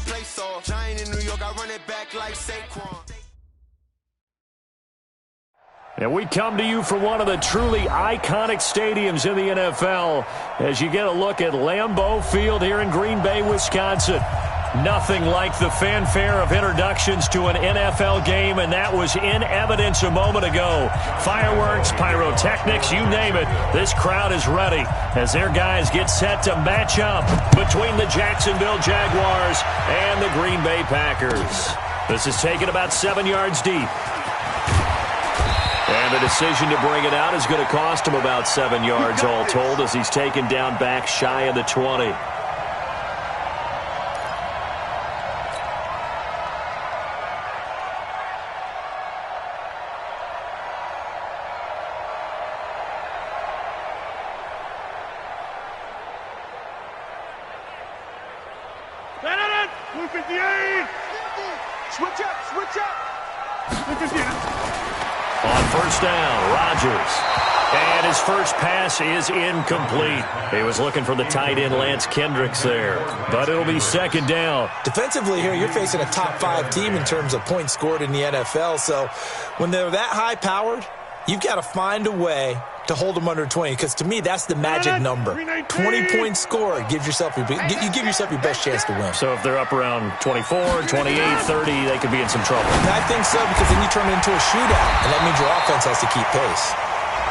play soft. Giant in New York, I run it back like Saquon. And we come to you from one of the truly iconic stadiums in the NFL as you get a look at Lambeau Field here in Green Bay, Wisconsin. Nothing like the fanfare of introductions to an NFL game, and that was in evidence a moment ago. Fireworks, pyrotechnics, you name it. This crowd is ready as their guys get set to match up between the Jacksonville Jaguars and the Green Bay Packers. This is taken about 7 yards deep. And the decision to bring it out is going to cost him about 7 yards all told as he's taken down back shy of the 20. Switch up. On first down, Rodgers. And his first pass is incomplete. He was looking for the tight end Lance Kendricks there. But it'll be second down. Defensively here, you're facing a top 5 team in terms of points scored in the NFL. So when they're that high-powered, you've got to find a way to hold them under 20, because to me, that's the magic number. 20 points scored, you give yourself your best chance to win. So if they're up around 24, 28, 30, they could be in some trouble. And I think so, because then you turn it into a shootout, and that means your offense has to keep pace.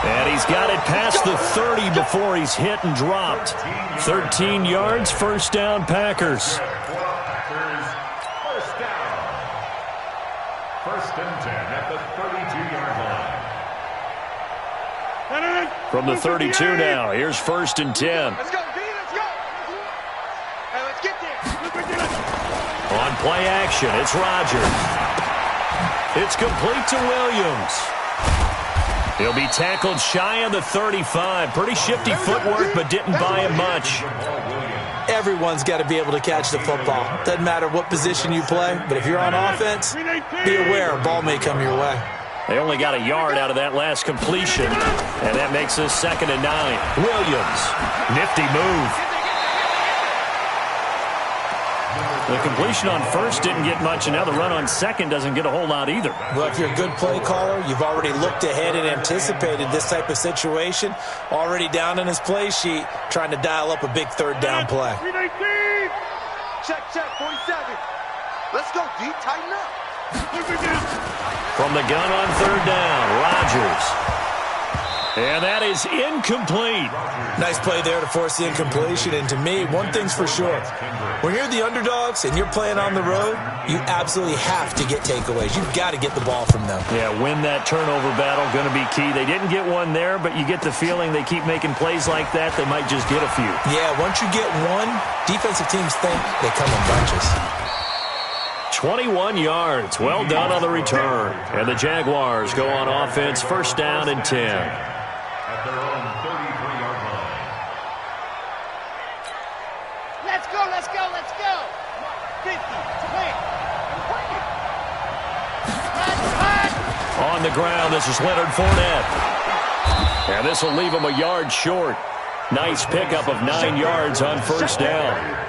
And he's got it past the 30 before he's hit and dropped. 13 yards, first down, Packers. First and 10 at the 32-yard line. From the 32 now, here's first and 10. Let's go, D, let's go. Hey, let's get there. On play action, it's Rodgers. It's complete to Williams. He'll be tackled shy of the 35. Pretty shifty footwork, but didn't buy him much. Everyone's got to be able to catch the football. Doesn't matter what position you play, but if you're on offense, be aware a ball may come your way. They only got a yard out of that last completion, and that makes us second and 9. Williams, nifty move. The completion on first didn't get much, and now the run on second doesn't get a whole lot either. Well, if you're a good play caller, you've already looked ahead and anticipated this type of situation. Already down in his play sheet, trying to dial up a big third down play. Check, 47. Let's go, D, tighten up. From the gun on third down, Rodgers. And that is incomplete. Nice play there to force the incompletion. And to me, one thing's for sure. When you're the underdogs and you're playing on the road, you absolutely have to get takeaways. You've got to get the ball from them. Yeah, win that turnover battle, going to be key. They didn't get one there, but you get the feeling they keep making plays like that, they might just get a few. Yeah, once you get one, defensive teams think they come in bunches. 21 yards. Well done on the return. And the Jaguars go on offense, first down and 10. At their own 33-yard line. Let's go. 50, 20. On the ground, this is Leonard Fournette. And this will leave him a yard short. Nice pickup of 9 yards on first down.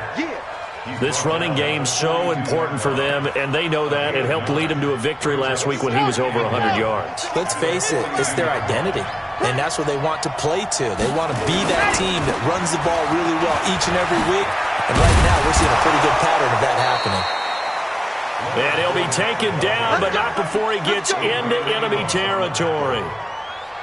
This running game's so important for them, and they know that. It helped lead them to a victory last week when he was over 100 yards. Let's face it, it's their identity, and that's what they want to play to. They want to be that team that runs the ball really well each and every week, and right now we're seeing a pretty good pattern of that happening. And he'll be taken down, but not before he gets into enemy territory.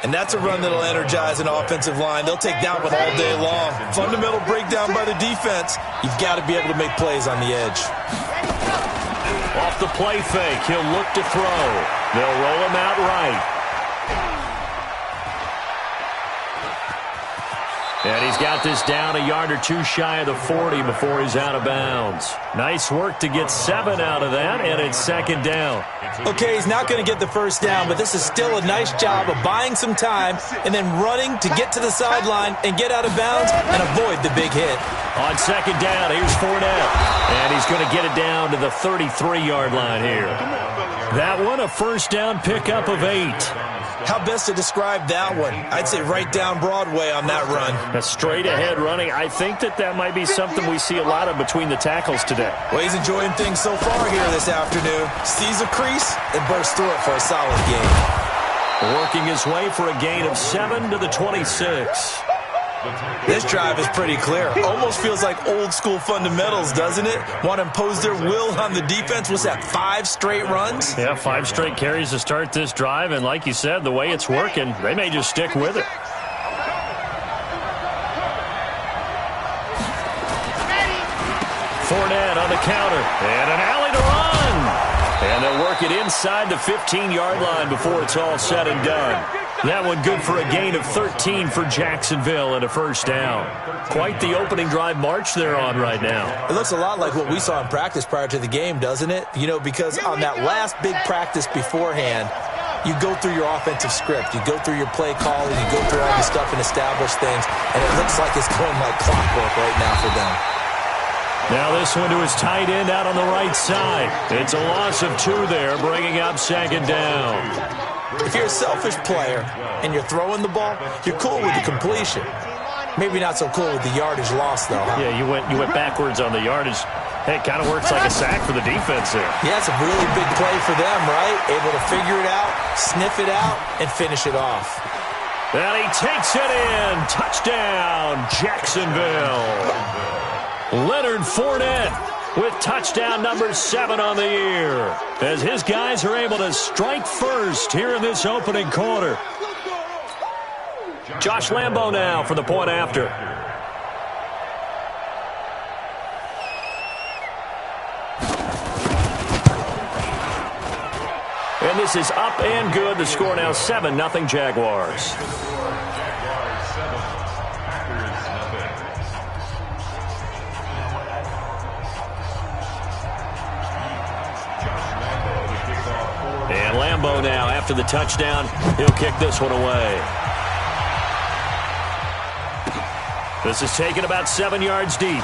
And that's a run that'll energize an offensive line. They'll take that one all day long. Fundamental breakdown by the defense. You've got to be able to make plays on the edge. Off the play fake, he'll look to throw. They'll roll him out right. And he's got this down a yard or two shy of the 40 before he's out of bounds. Nice work to get 7 out of that, and it's second down. Okay, he's not going to get the first down, but this is still a nice job of buying some time and then running to get to the sideline and get out of bounds and avoid the big hit. On second down, here's Fournette. And he's going to get it down to the 33-yard line here. That one, a first down pickup of 8. How best to describe that one? I'd say right down Broadway on that run. A straight-ahead running. I think that might be something we see a lot of between the tackles today. Well, he's enjoying things so far here this afternoon. Sees a crease and bursts through it for a solid gain. Working his way for a gain of 7 to the 26. This drive is pretty clear. Almost feels like old-school fundamentals, doesn't it? Want to impose their will on the defense. What's that, 5 straight runs? Yeah, 5 straight carries to start this drive. And like you said, the way it's working, they may just stick with it. Fournette on the counter. And an alley to run. And they'll work it inside the 15-yard line before it's all said and done. That one good for a gain of 13 for Jacksonville and a first down. Quite the opening drive march they're on right now. It looks a lot like what we saw in practice prior to the game, doesn't it? You know, because on that last big practice beforehand, you go through your offensive script. You go through your play calling. You go through all the stuff and establish things. And it looks like it's going like clockwork right now for them. Now this one to his tight end out on the right side. It's a loss of 2 there, bringing up second down. If you're a selfish player and you're throwing the ball, you're cool with the completion. Maybe not so cool with the yardage loss, though, huh? Yeah, you went backwards on the yardage. Hey, it kind of works like a sack for the defense there. Yeah, it's a really big play for them, right? Able to figure it out, sniff it out, and finish it off. And he takes it in. Touchdown, Jacksonville. Leonard Fournette with touchdown number 7 on the year, as his guys are able to strike first here in this opening quarter. Josh Lambo now for the point after. And this is up and good. The score now 7-0 Jaguars. And Lambo now, after the touchdown, he'll kick this one away. This is taken about 7 yards deep.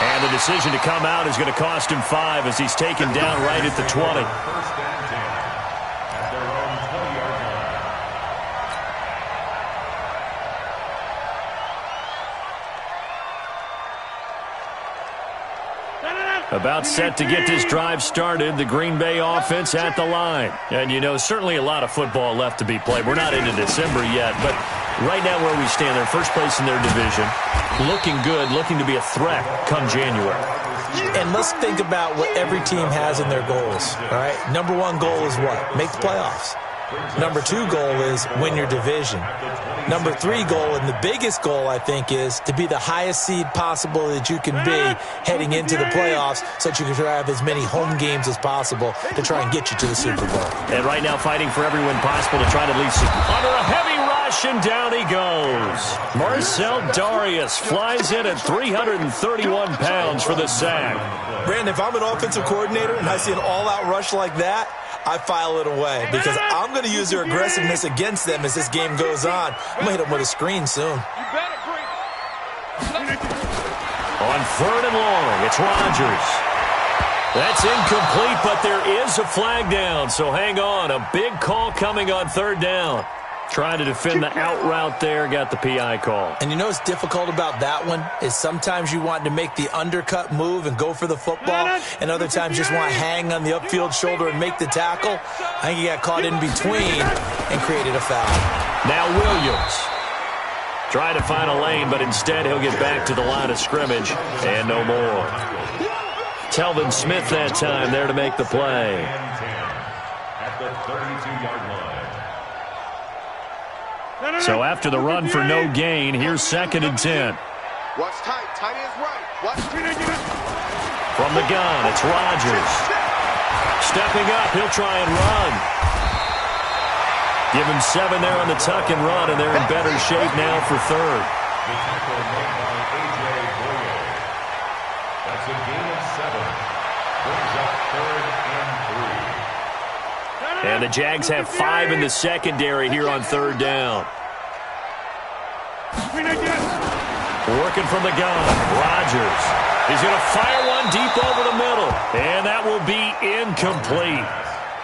And the decision to come out is going to cost him 5 as he's taken down right at the 20. About set to get this drive started, the Green Bay offense at the line. And, you know, certainly a lot of football left to be played. We're not into December yet, but right now where we stand, they're first place in their division. Looking good, looking to be a threat come January. And let's think about what every team has in their goals, all right? Number 1 goal is what? Make the playoffs. Number 2 goal is win your division. Number 3 goal, and the biggest goal, I think, is to be the highest seed possible that you can be heading into the playoffs so that you can have as many home games as possible to try and get you to the Super Bowl. And right now fighting for every win possible to try to at least under a heavy rush, and down he goes. Marcel Darius flies in at 331 pounds for the sack. Brandon, if I'm an offensive coordinator and I see an all-out rush like that, I file it away because I'm going to use their aggressiveness against them as this game goes on. I'm going to hit them with a screen soon. On 3rd and long, it's Rodgers. That's incomplete, but there is a flag down, so hang on. A big call coming on 3rd down. Trying to defend the out route there, got the PI call. And you know what's difficult about that one is sometimes you want to make the undercut move and go for the football, and other times just want to hang on the upfield shoulder and make the tackle. I think he got caught in between and created a foul. Now Williams. Trying to find a lane, but instead he'll get back to the line of scrimmage, and no more. Telvin Smith that time there to make the play. At the 32-yard line. So after the run for no gain, here's 2nd and 10. Watch tight. Tight is right. Watch. From the gun, it's Rodgers. Stepping up, he'll try and run. Give him 7 there on the tuck and run, and they're in better shape now for 3rd. The tackle made by A.J. Boyer. That's a gain of 7. Brings up 3rd and 3. And the Jags have 5 in the secondary here on 3rd down. Working from the gun, Rodgers. He's going to fire one deep over the middle, and that will be incomplete.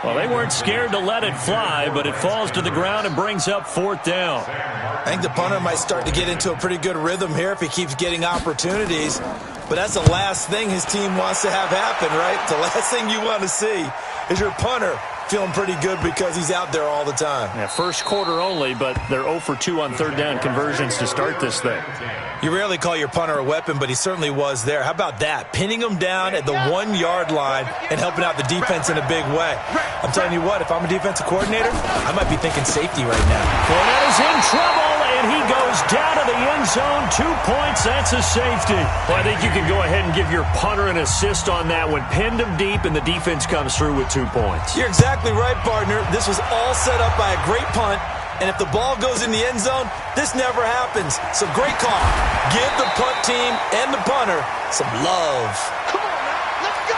Well, they weren't scared to let it fly, but it falls to the ground and brings up 4th down. I think the punter might start to get into a pretty good rhythm here if he keeps getting opportunities. But that's the last thing his team wants to have happen, right? The last thing you want to see is your punter feeling pretty good because he's out there all the time. Yeah, first quarter only, but they're 0 for 2 on 3rd down conversions to start this thing. You rarely call your punter a weapon, but he certainly was there. How about that? Pinning him down at the 1-yard line and helping out the defense in a big way. I'm telling you what, if I'm a defensive coordinator, I might be thinking safety right now. Fournette is in trouble, and he goes down to the end zone. 2 points, that's a safety. Well, I think you can go ahead and give your punter an assist on that one. Pinned him deep, and the defense comes through with 2 points. You're exactly right, partner. This was all set up by a great punt. And if the ball goes in the end zone, this never happens. So great call. Give the punt team and the punter some love. Come on, man. Let's go.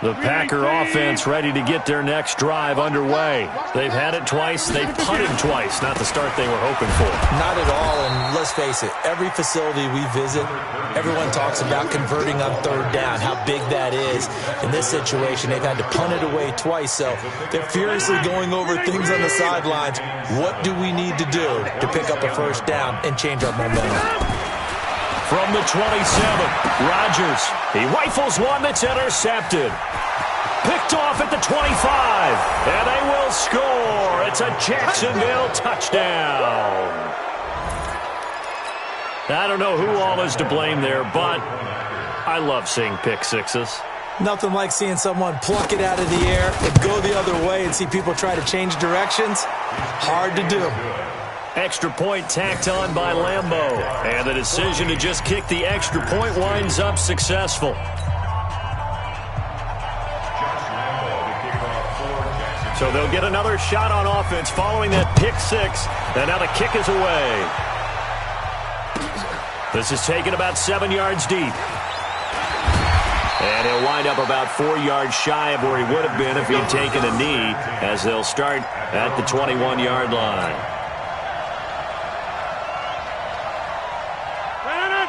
The Packer offense ready to get their next drive underway. They've had it twice. They've punted twice. Not the start they were hoping for. Not at all, and let's face it, every facility we visit, everyone talks about converting on 3rd down, how big that is. In this situation, they've had to punt it away twice, so they're furiously going over things on the sidelines. What do we need to do to pick up a 1st down and change our momentum? From the 27, Rodgers. He rifles one that's intercepted. Picked off at the 25, and they will score. It's a Jacksonville touchdown. I don't know who all is to blame there, but I love seeing pick sixes. Nothing like seeing someone pluck it out of the air and go the other way and see people try to change directions. Hard to do. Extra point tacked on by Lambeau. And the decision to just kick the extra point winds up successful. So they'll get another shot on offense following that pick 6. And now the kick is away. This is taken about 7 yards deep. And he'll wind up about 4 yards shy of where he would have been if he'd taken a knee, as they'll start at the 21-yard line.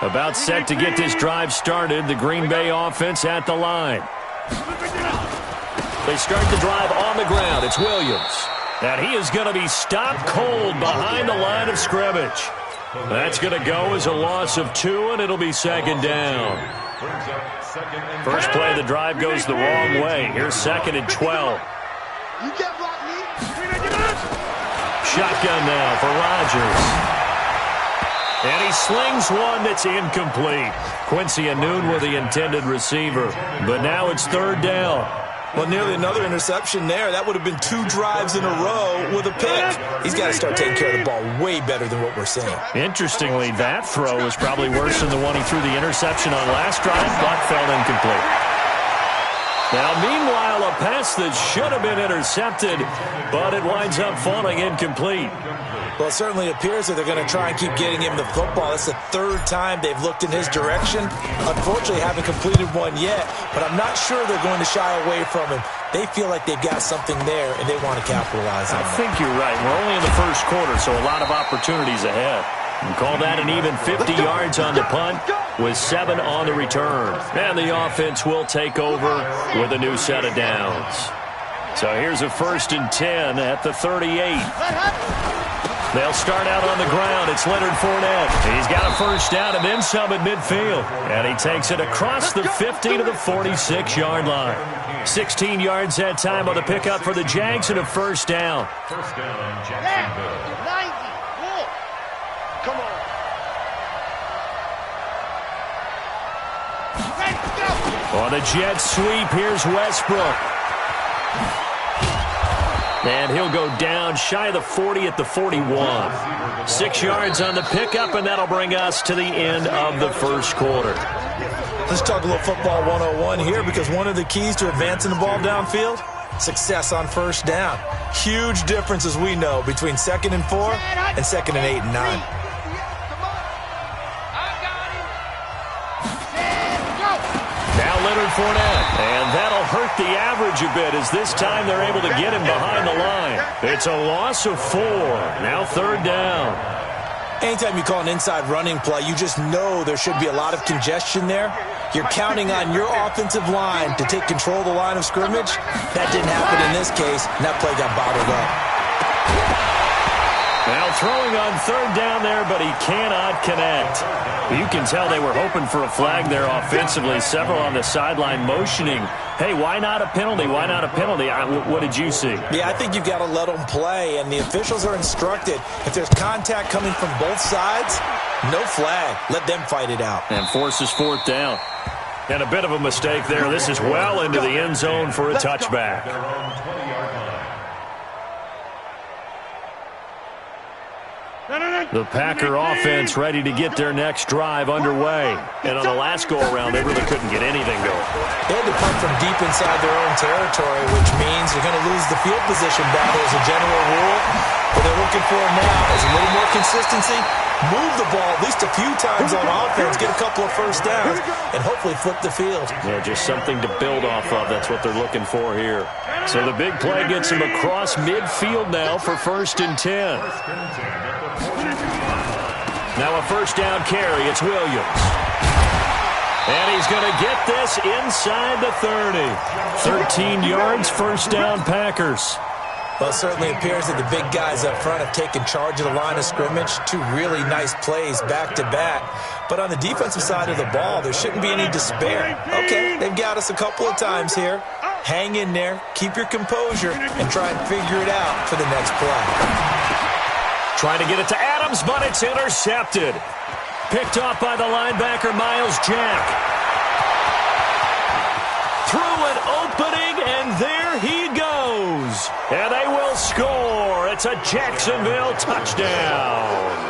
About set to get this drive started, the Green Bay offense at the line. They start the drive on the ground. It's Williams. And he is going to be stopped cold behind the line of scrimmage. That's going to go as a loss of 2, and it'll be 2nd down. First play of the drive goes the wrong way. Here's 2nd and 12. Shotgun now for Rodgers. And he slings one that's incomplete. Quincy Anoon with the intended receiver. But now it's 3rd down. Well, nearly another interception there. That would have been 2 drives in a row with a pick. He's got to start taking care of the ball way better than what we're seeing. Interestingly, that throw was probably worse than the one he threw the interception on last drive, but fell incomplete. Now, meanwhile, a pass that should have been intercepted, but it winds up falling incomplete. Well, it certainly appears that they're going to try and keep getting him the football. That's the 3rd time they've looked in his direction. Unfortunately, haven't completed one yet, but I'm not sure they're going to shy away from him. They feel like they've got something there, and they want to capitalize on it. I think you're right. We're only in the first quarter, so a lot of opportunities ahead. And call that an even 50 yards on the punt with 7 on the return. And the offense will take over with a new set of downs. So here's a 1st and 10 at the 38. They'll start out on the ground. It's Leonard Fournette. He's got a 1st down and then some at midfield. And he takes it across the 50 to the 46-yard line. 16 yards that time on the pickup for the Jags and a 1st down. 1st down, Jacksonville. 90. Come on. Let's go. On the jet sweep, here's Westbrook. And he'll go down shy of the 40 at the 41. 6 yards on the pickup, and that'll bring us to the end of the first quarter. Let's talk a little football 101 here, because one of the keys to advancing the ball downfield, success on 1st down. Huge difference, as we know, between 2nd and 4 and 2nd and 8 and 9. Now Leonard Fournette, and that'll hurt the average a bit, as this time they're able to get him behind the line. It's a loss of 4. Now 3rd down. Anytime you call an inside running play, you just know there should be a lot of congestion there. You're counting on your offensive line to take control of the line of scrimmage. That didn't happen in this case, and that play got bottled up. Now throwing on 3rd down there, but he cannot connect. You can tell they were hoping for a flag there offensively. Several on the sideline motioning, hey, why not a penalty? Why not a penalty? What did you see? Yeah, I think you've got to let them play, and the officials are instructed. If there's contact coming from both sides, no flag. Let them fight it out. And forces 4th down. And a bit of a mistake there. This is well into the end zone for a touchback. The Packer offense ready to get their next drive underway. And on the last go-around, they really couldn't get anything going. They had to punt from deep inside their own territory, which means you're going to lose the field position battle as a general rule. What they're looking for now is a little more consistency, move the ball at least a few times on offense, get a couple of first downs, and hopefully flip the field. Yeah, just something to build off of. That's what they're looking for here. So the big play gets him across midfield now for 1st and 10. Now a 1st down carry. It's Williams. And he's going to get this inside the 30. 13 yards, 1st down Packers. Well, it certainly appears that the big guys up front have taken charge of the line of scrimmage. 2 really nice plays back-to-back. But on the defensive side of the ball, there shouldn't be any despair. Okay, they've got us a couple of times here. Hang in there, keep your composure, and try and figure it out for the next play. Trying to get it to Adams, but it's intercepted. Picked off by the linebacker, Miles Jack. Through an opening, and there he goes. And they will score. It's a Jacksonville touchdown.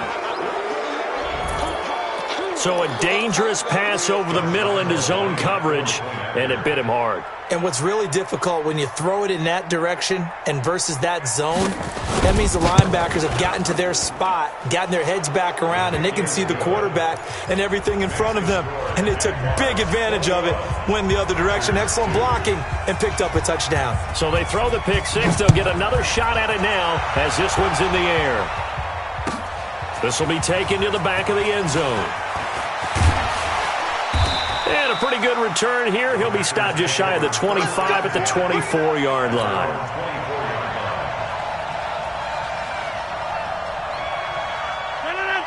So a dangerous pass over the middle into zone coverage, and it bit him hard. And what's really difficult when you throw it in that direction and versus that zone, that means the linebackers have gotten to their spot, gotten their heads back around, and they can see the quarterback and everything in front of them. And they took big advantage of it, went the other direction, excellent blocking, and picked up a touchdown. So they throw the pick six. They'll get another shot at it now as this one's in the air. This will be taken to the back of the end zone. And a pretty good return here. He'll be stopped just shy of the 25 at the 24-yard line.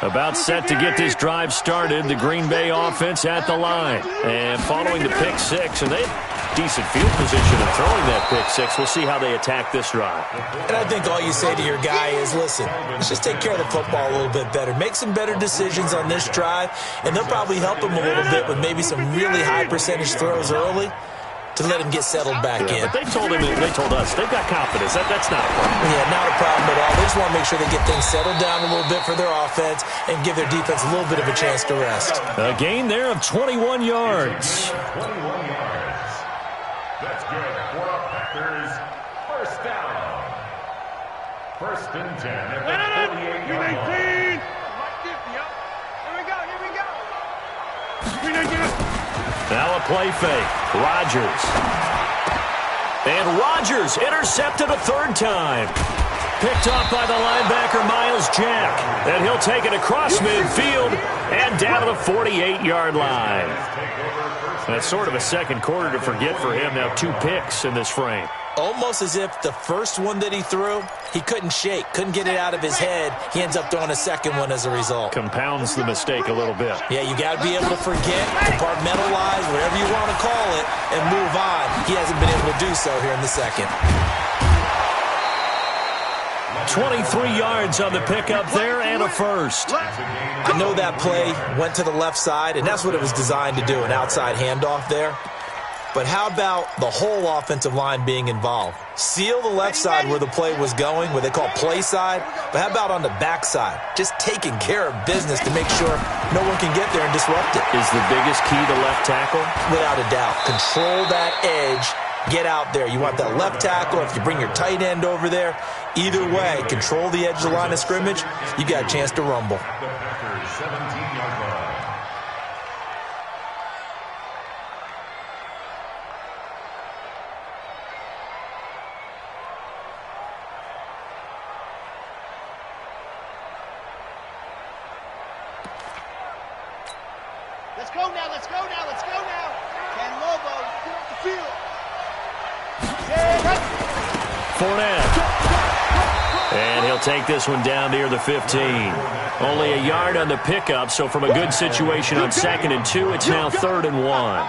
About set to get this drive started. The Green Bay offense at the line. And following the pick six, and they have decent field position in throwing that pick six. We'll see how they attack this drive. And I think all you say to your guy is, listen, let's just take care of the football a little bit better. Make some better decisions on this drive, and they'll probably help him a little bit with maybe some really high percentage throws early to let him get settled back in. But they told us, they've got confidence. That's not a problem. Yeah, not a problem at all. They just want to make sure they get things settled down a little bit for their offense and give their defense a little bit of a chance to rest. A gain there of 21 yards. 21 yards. That's good for a Packers first down. 1st and 10 at the 48-yard line. Here we go. Now a play fake. Rodgers. And Rodgers intercepted a 3rd time. Picked off by the linebacker, Miles Jack. And he'll take it across midfield and down to the 48-yard line. That's sort of a second quarter to forget for him. Now 2 picks in this frame. Almost as if the first one that he threw, he couldn't shake, couldn't get it out of his head. He ends up throwing a second one as a result. Compounds the mistake a little bit. Yeah, you got to be able to forget, compartmentalize, whatever you want to call it, and move on. He hasn't been able to do so here in the second. 23 yards on the pickup there and a first. I know that play went to the left side, and that's what it was designed to do, an outside handoff there. But how about the whole offensive line being involved? Seal the left side where the play was going, what they call play side. But how about on the back side? Just taking care of business to make sure no one can get there and disrupt it. Is the biggest key to left tackle? Without a doubt. Control that edge. Get out there. You want that left tackle. If you bring your tight end over there, either way, control the edge of the line of scrimmage. You got a chance to rumble. The Packers 17-yard line. Let's go now, let's go now, let's go now. Ken Lobo, get off the field. Fournette. And he'll take this one down near the 15. Only a yard on the pickup, so from a good situation on 2nd and 2, it's now 3rd and 1. Well,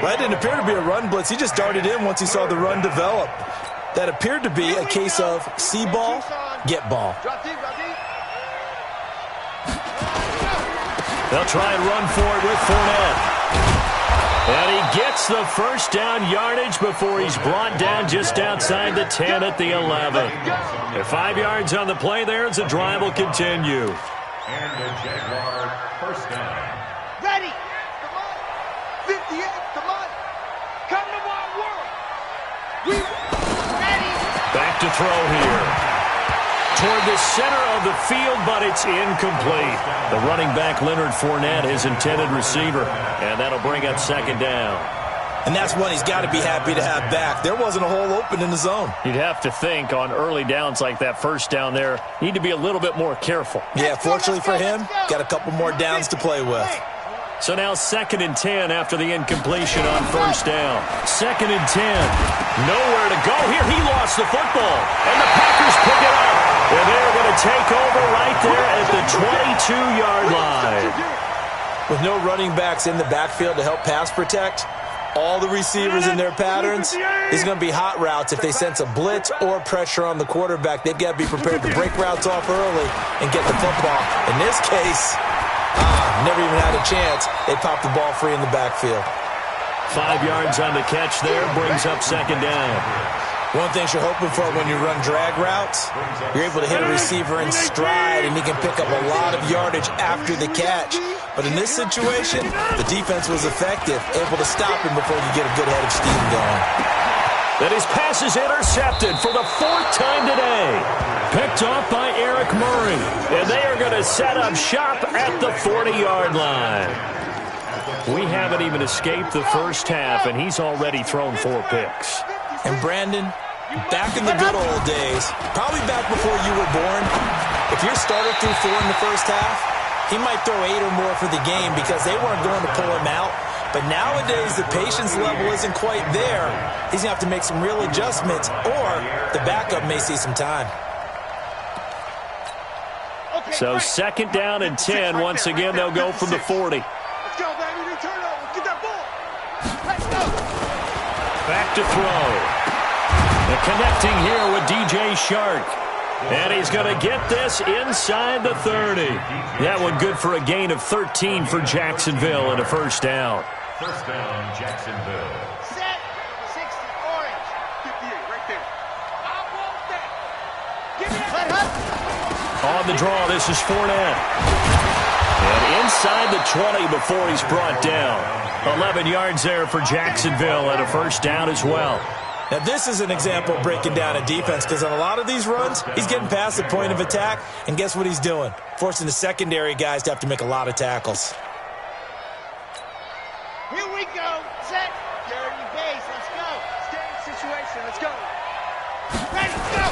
that didn't appear to be a run blitz. He just darted in once he saw the run develop. That appeared to be a case of see ball, get ball. They'll try and run for it with Fournette. And he gets the first down yardage before he's brought down just outside the 10 at the 11. At 5 yards on the play there as the drive will continue. And the Jaguar first down. Ready. Come on. 58. Come on. Come to Wild World. We ready. Back to throw here. Toward the center of the field, but it's incomplete. The running back, Leonard Fournette, his intended receiver. And that'll bring up 2nd down. And that's one he's got to be happy to have back. There wasn't a hole open in the zone. You'd have to think on early downs like that first down there, need to be a little bit more careful. Yeah, fortunately for him, got a couple more downs to play with. So now 2nd and 10 after the incompletion on first down. 2nd and 10. Nowhere to go here. He lost the football. And the Packers pick it up. And they're going to take over right there at the 22-yard line. With no running backs in the backfield to help pass protect, all the receivers in their patterns, it's going to be hot routes if they sense a blitz or pressure on the quarterback. They've got to be prepared to break routes off early and get the football. In this case, never even had a chance. They popped the ball free in the backfield. 5 yards on the catch there brings up 2nd down. One thing you're hoping for when you run drag routes, you're able to hit a receiver in stride and he can pick up a lot of yardage after the catch. But in this situation, the defense was effective, able to stop him before you get a good head of steam going. That his pass is intercepted for the 4th time today. Picked off by Eric Murray. And they are going to set up shop at the 40-yard line. We haven't even escaped the first half, and he's already thrown 4 picks. And Brandon, back in the good old days, probably back before you were born, if your starter threw 4 in the first half, he might throw 8 or more for the game because they weren't going to pull him out. But nowadays, the patience level isn't quite there. He's going to have to make some real adjustments, or the backup may see some time. So 2nd down and 10. Once again, they'll go from the 40. Let's go, baby. Turn over. Get that ball. Let's go. Back to throw. And connecting here with DJ Shark. And he's going to get this inside the 30. That one good for a gain of 13 for Jacksonville and a first down. First down, Jacksonville. Set. 60. Orange. 58. Right there. I want that. Give me that. On the draw, this is Fournette. And inside the 20 before he's brought down. 11 yards there for Jacksonville and a first down as well. Now, this is an example of breaking down a defense because on a lot of these runs, he's getting past the point of attack, and guess what he's doing? Forcing the secondary guys to have to make a lot of tackles. Here we go. Set. Dirty base. Let's go. Stay in situation. Let's go. Ready. Go.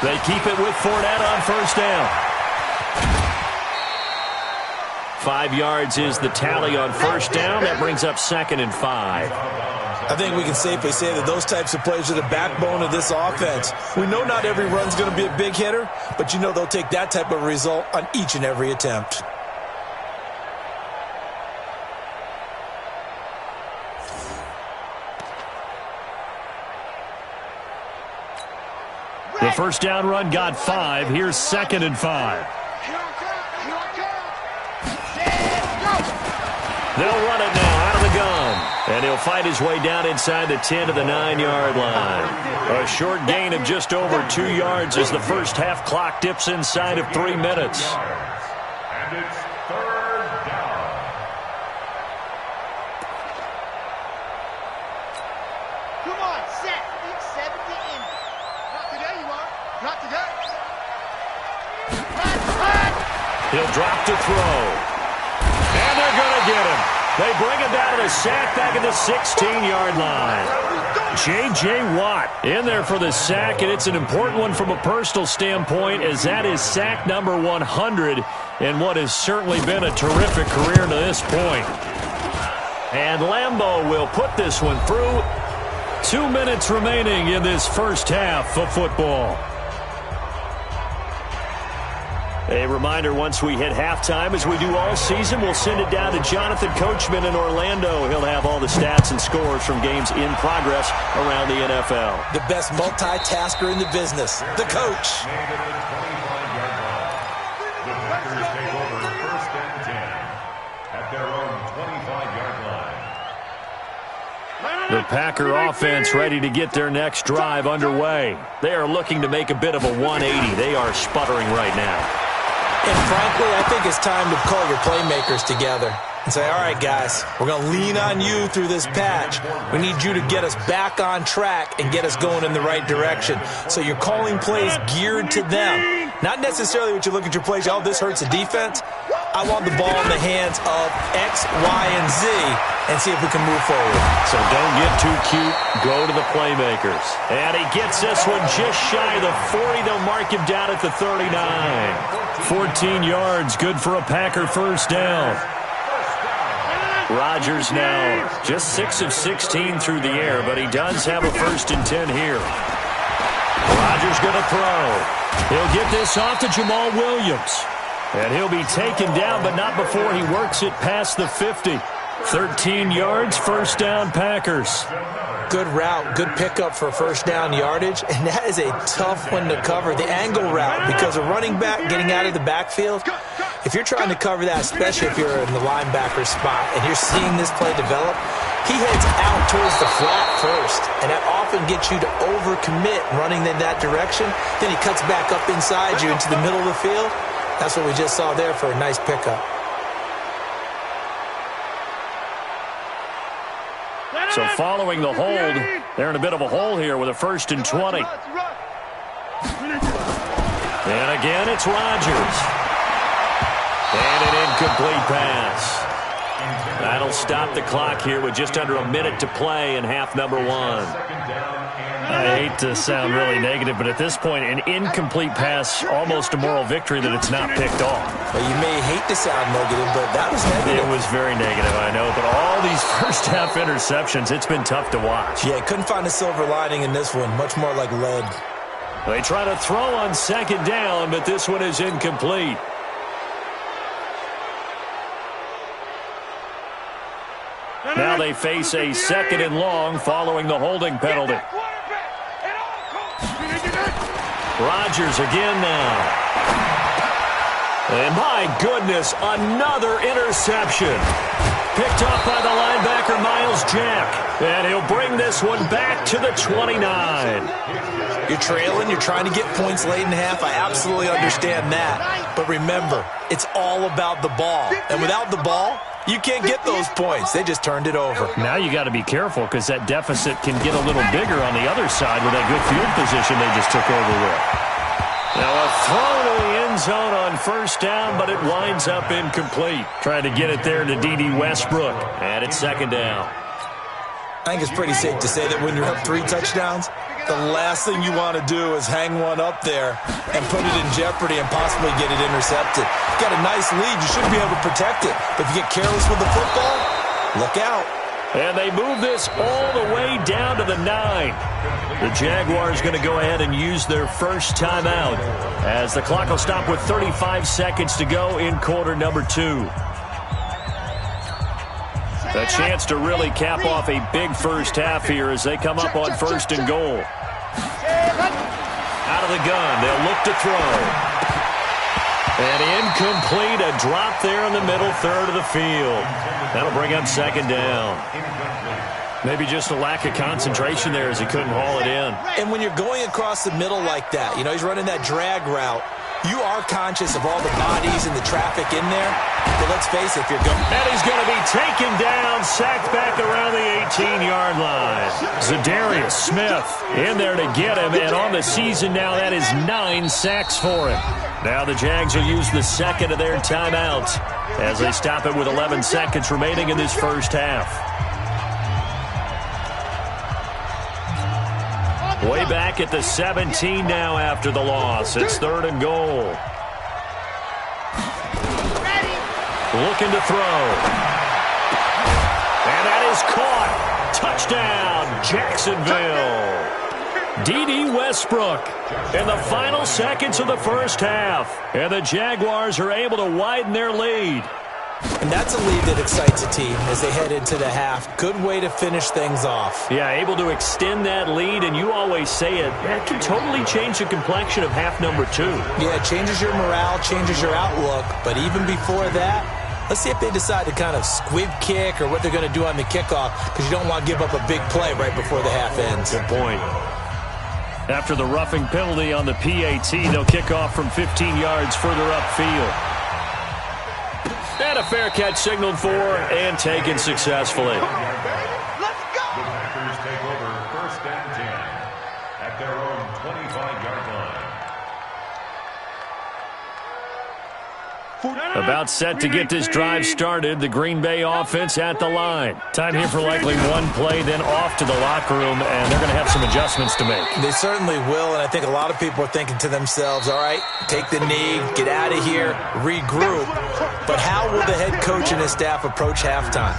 They keep it with Fournette on first down. 5 yards is the tally on first down. That brings up 2nd and 5. I think we can safely say that those types of plays are the backbone of this offense. We know not every run's going to be a big hitter, but you know they'll take that type of result on each and every attempt. The first down run got 5. Here's 2nd and 5. They'll run it now out of the gun. And he'll fight his way down inside the 10 to the 9-yard line. A short gain of just over 2 yards as the first half clock dips inside of 3 minutes. And it's 3rd down. Come on, set. It's 70 in. Not today, you are. Not today. He'll drop to throw. And they're going to get him. They bring him down to the sack back at the 16-yard line. J.J. Watt in there for the sack, and it's an important one from a personal standpoint, as that is sack number 100 in what has certainly been a terrific career to this point. And Lambeau will put this one through. 2 minutes remaining in this first half of football. A reminder, once we hit halftime, as we do all season, we'll send it down to Jonathan Coachman in Orlando. He'll have all the stats and scores from games in progress around the NFL. The best multitasker in the business, the coach. The Packers take over 1st and 10 at their own 25-yard line. The Packer offense ready to get their next drive underway. They are looking to make a bit of a 180. They are sputtering right now. And frankly, I think it's time to call your playmakers together and say, all right, guys, we're going to lean on you through this patch. We need you to get us back on track and get us going in the right direction. So you're calling plays geared to them. Not necessarily what you look at your plays, oh, this hurts the defense. I want the ball in the hands of X, Y, and Z and see if we can move forward. So don't get too cute. Go to the playmakers. And he gets this one just shy of the 40. They'll mark him down at the 39. 14 yards, good for a Packer first down. Rodgers now just 6 of 16 through the air, but he does have a 1st and 10 here. Rodgers going to throw. He'll get this off to Jamal Williams. And he'll be taken down, but not before he works it past the 50. 13 yards, first down Packers. Good route, good pickup for first down yardage, and that is a tough one to cover, the angle route, because a running back getting out of the backfield, if you're trying to cover that, especially if you're in the linebacker spot and you're seeing this play develop, he heads out towards the flat first, and that often gets you to overcommit running in that direction. Then he cuts back up inside you into the middle of the field. That's what we just saw there for a nice pickup. So following the hold, they're in a bit of a hole here with a 1st and 20. And again, it's Rodgers. And an incomplete pass. That'll stop the clock here with just under a minute to play in half number 1. I hate to sound really negative, but at this point, an incomplete pass, almost a moral victory that it's not picked off. Well, you may hate to sound negative, but that was negative. It was very negative, I know, but all these first half interceptions, it's been tough to watch. Yeah, couldn't find a silver lining in this one, much more like lead. They try to throw on 2nd down, but this one is incomplete. Now they face a 2nd and long following the holding penalty. Rodgers again now. And my goodness, another interception. Picked off by the linebacker, Miles Jack. And he'll bring this one back to the 29. You're trailing, you're trying to get points late in half. I absolutely understand that. But remember, it's all about the ball. And without the ball, you can't get those points. They just turned it over. Now you got to be careful because that deficit can get a little bigger on the other side with that good field position they just took over with. Now a throw to the end zone on 1st down, but it winds up incomplete. Trying to get it there to D.D. Westbrook. And it's 2nd down. I think it's pretty safe to say that when you're up 3 touchdowns, the last thing you want to do is hang one up there and put it in jeopardy and possibly get it intercepted. You got a nice lead. You should be able to protect it. But if you get careless with the football, look out. And they move this all the way down to the 9. The Jaguars going to go ahead and use their first timeout as the clock will stop with 35 seconds to go in quarter number 2. A chance to really cap off a big first half here as they come up on 1st and goal. Out of the gun, they'll look to throw. And incomplete, a drop there in the middle third of the field. That'll bring up 2nd down. Maybe just a lack of concentration there as he couldn't haul it in. And when you're going across the middle like that, he's running that drag route, you are conscious of all the bodies and the traffic in there. But let's face it, if you're going... And he's going to be taken down, sacked back around the 18-yard line. Zadarius Smith in there to get him, and on the season now, that is 9 sacks for him. Now the Jags will use the second of their timeouts as they stop it with 11 seconds remaining in this first half. Way back at the 17 now after the loss. It's 3rd and goal. Looking to throw. And that is caught. Touchdown, Jacksonville. D.D. Westbrook in the final seconds of the first half. And the Jaguars are able to widen their lead. And that's a lead that excites a team as they head into the half. Good way to finish things off. Yeah, able to extend that lead, and you always say it, that can totally change the complexion of half number 2. Yeah, it changes your morale, changes your outlook. But even before that, let's see if they decide to kind of squib kick or what they're going to do on the kickoff, because you don't want to give up a big play right before the half ends. Good point. After the roughing penalty on the PAT, they'll kick off from 15 yards further upfield. And a fair catch signaled for and taken successfully. Let's go! The Packers take over 1st and 10 at their own 25-yard line. About set to get this drive started. The Green Bay offense at the line. Time here for likely one play, then off to the locker room, and they're going to have some adjustments to make. They certainly will, and I think a lot of people are thinking to themselves, all right, take the knee, get out of here, regroup. But how will the head coach and his staff approach halftime?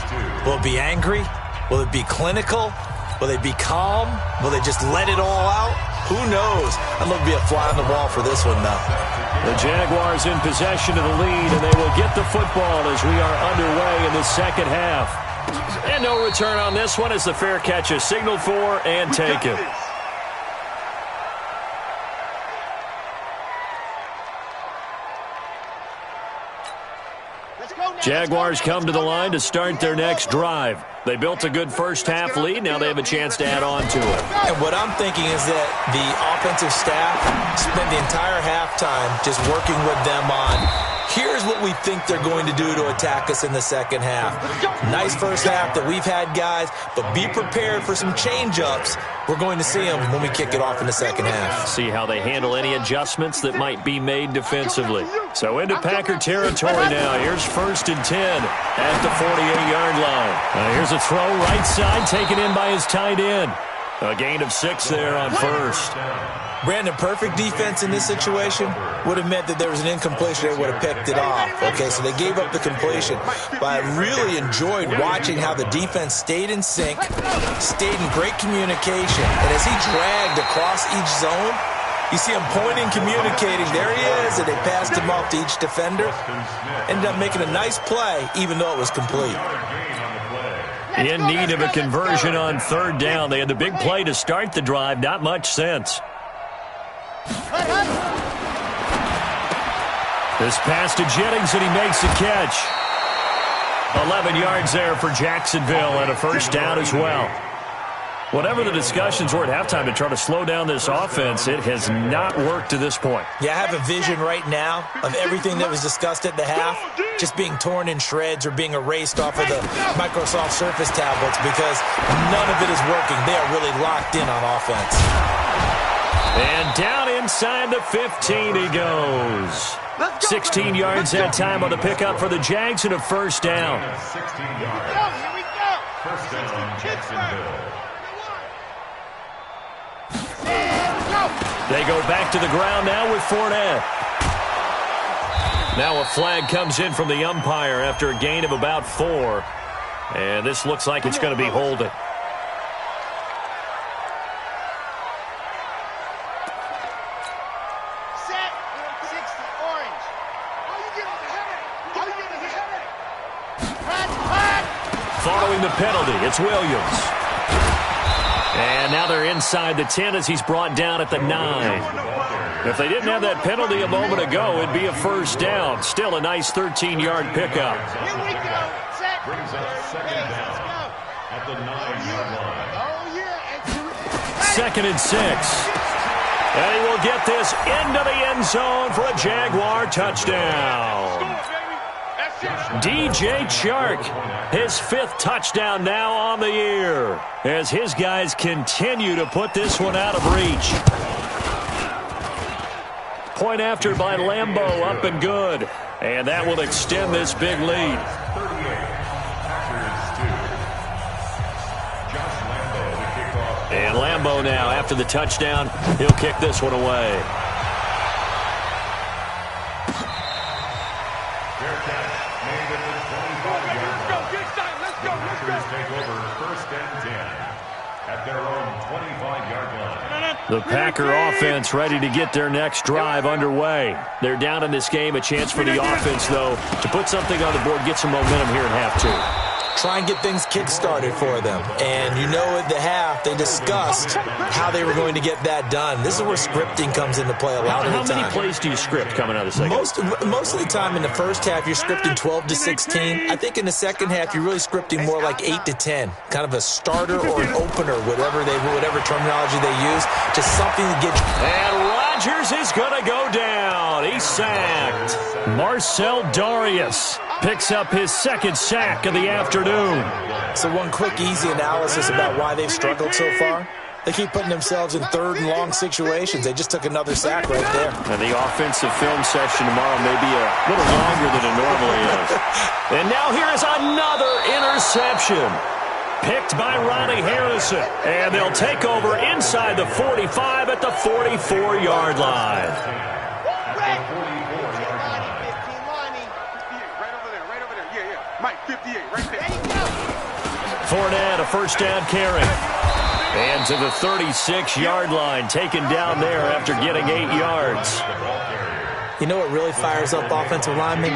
Will it be angry? Will it be clinical? Will they be calm? Will they just let it all out? Who knows? I'd love to be a fly on the wall for this one, though. The Jaguars in possession of the lead, and they will get the football as we are underway in the second half. And no return on this one as the fair catch is signaled for and taken. Jaguars come to the line to start their next drive. They built a good first half lead. Now they have a chance to add on to it. And what I'm thinking is that the offensive staff spent the entire halftime just working with them on, here's what we think they're going to do to attack us in the second half. Nice first half that we've had, guys, but be prepared for some change-ups. We're going to see them when we kick it off in the second half. See how they handle any adjustments that might be made defensively. So into Packer territory now. Here's 1st and 10 at the 48-yard line. Here's a throw right side taken in by his tight end. A gain of 6 there on 1st. Brandon, perfect defense in this situation would have meant that there was an incompletion. They would have picked it off. Okay, so they gave up the completion. But I really enjoyed watching how the defense stayed in sync, stayed in great communication. And as he dragged across each zone, you see him pointing, communicating. There he is, and they passed him off to each defender. Ended up making a nice play, even though it was complete. In need of a conversion on 3rd down. They had the big play to start the drive. Not much sense. This pass to Jennings, and he makes the catch. 11 yards there for Jacksonville, and a 1st down as well. Whatever the discussions were at halftime to try to slow down this offense, it has not worked to this point. Yeah, I have a vision right now of everything that was discussed at the half just being torn in shreds or being erased off of the Microsoft Surface tablets because none of it is working. They are really locked in on offense. And down inside the 15 he goes. 16 yards that time on the pickup for the Jags and a 1st down. 16 yards. Here we go. 1st down, Jacksonville. They go back to the ground now with Fournette. Now a flag comes in from the umpire after a gain of about 4. And this looks like it's going to be holding. Set. 60 orange. All you get is a headache. All you get is a headache. Following the penalty, it's Williams. And now they're inside the 10 as he's brought down at the 9. If they didn't have that penalty a moment ago, it'd be a 1st down. Still a nice 13-yard pickup. Here we go. Set. Brings up 2nd down at the 9-yard line. Oh, yeah. 2nd and 6. And he will get this into the end zone for a Jaguar touchdown. DJ Chark, his 5th touchdown now on the year, as his guys continue to put this one out of reach. Point after by Lambeau, up and good. And that will extend this big lead. And Lambeau now, after the touchdown, he'll kick this one away. Fair catch made at the 25-yard line. Let's go. Packers take over 1st and 10 at their own 25-yard line. The Packer offense ready to get their next drive underway. They're down in this game. A chance for the offense, though, to put something on the board, get some momentum here in half two. Try and get things kick-started for them. And you know at the half, they discussed how they were going to get that done. This is where scripting comes into play a lot of the time. How many plays do you script coming out of the second? Most of the time in the first half, you're scripting 12 to 16. I think in the second half, you're really scripting more like 8 to 10. Kind of a starter or an opener, whatever terminology they use. Just something to get you. And Rodgers is going to go down. He's sacked. Marcel Darius picks up his second sack of the afternoon. So one quick, easy analysis about why they've struggled so far. They keep putting themselves in third and long situations. They just took another sack right there. And the offensive film session tomorrow may be a little longer than it normally is. And now here is another interception. Picked by Ronnie Harrison. And they'll take over inside the 45 at the 44-yard line. Mike, 58, right there. Fournette, a first down carry. And to the 36-yard line, taken down there after getting 8 yards. You know what really fires up offensive linemen?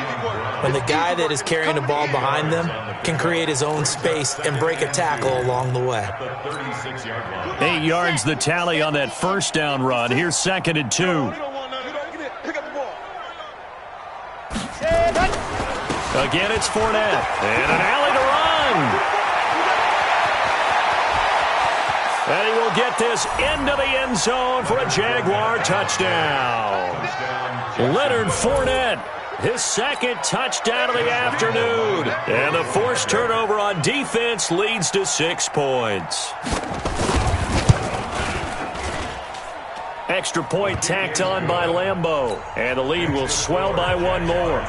When the guy that is carrying the ball behind them can create his own space and break a tackle along the way. 8 yards the tally on that first down run. Here's 2nd and 2. Again, it's Fournette. And an alley to run. And he will get this into the end zone for a Jaguar touchdown. Leonard Fournette, his second touchdown of the afternoon. And the forced turnover on defense leads to 6 points. Extra point tacked on by Lambeau. And the lead will swell by 1 more.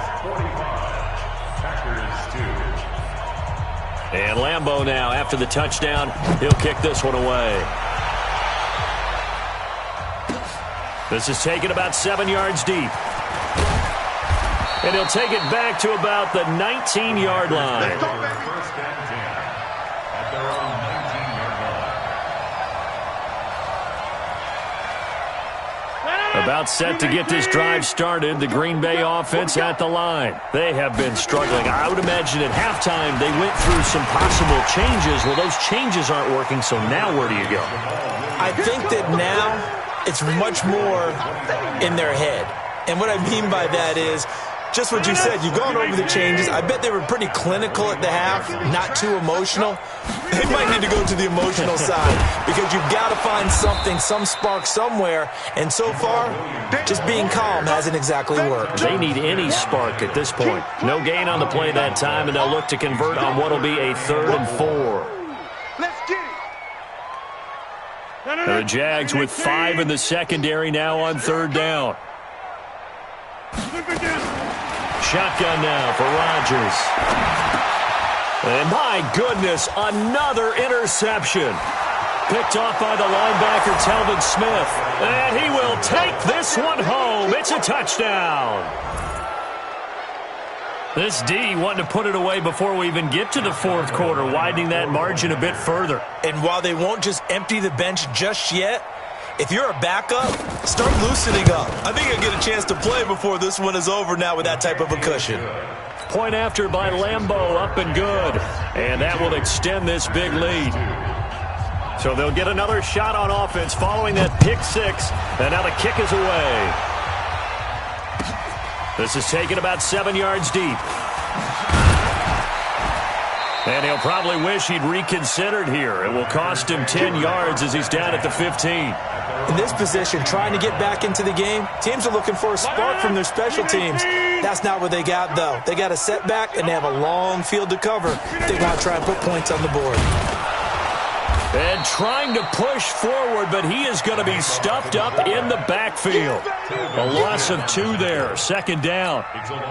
And Lambeau now, after the touchdown, he'll kick this one away. This is taken about 7 yards deep. And he'll take it back to about the 19-yard line. First and 10 at their own 19-yard line. About set to get this drive started. The Green Bay offense at the line. They have been struggling. I would imagine at halftime they went through some possible changes. Well, those changes aren't working, so now where do you go? I think that now it's much more in their head. And what I mean by that is just what you said. You've gone over the changes. I bet they were pretty clinical at the half, not too emotional. They might need to go to the emotional side because you've got to find something, some spark somewhere. And so far, just being calm hasn't exactly worked. They need any spark at this point. No gain on the play that time, and they'll look to convert on what will be a 3rd and 4. Let's get it. The Jags with 5 in the secondary now on 3rd down. Shotgun now for Rodgers. And my goodness, another interception. Picked off by the linebacker, Telvin Smith. And he will take this one home. It's a touchdown. This D wanting to put it away before we even get to the 4th quarter, widening that margin a bit further. And while they won't just empty the bench just yet, if you're a backup, start loosening up. I think you'll get a chance to play before this one is over now with that type of a cushion. Point after by Lambeau, up and good. And that will extend this big lead. So they'll get another shot on offense following that pick 6. And now the kick is away. This is taken about 7 yards deep. And he'll probably wish he'd reconsidered here. It will cost him 10 yards as he's down at the 15. In this position, trying to get back into the game, teams are looking for a spark from their special teams. That's not what they got, though. They got a setback, and they have a long field to cover if they want to try and put points on the board. And trying to push forward, but he is going to be stuffed up in the backfield. A loss of 2 there, second down.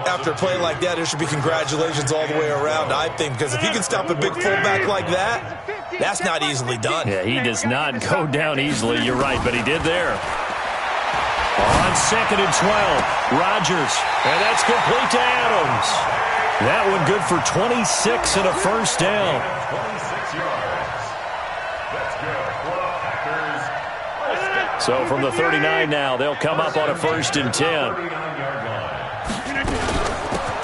After a play like that, there should be congratulations all the way around, I think, because if you can stop a big fullback like that, that's not easily done. Yeah, he does not go down easily, you're right, but he did there. On 2nd and 12, Rodgers, and that's complete to Adams. That one good for 26 and a first down. 26 yards. That's good for the Packers. First down. So from the 39 now, they'll come up on a 1st and 10. 39-yard line.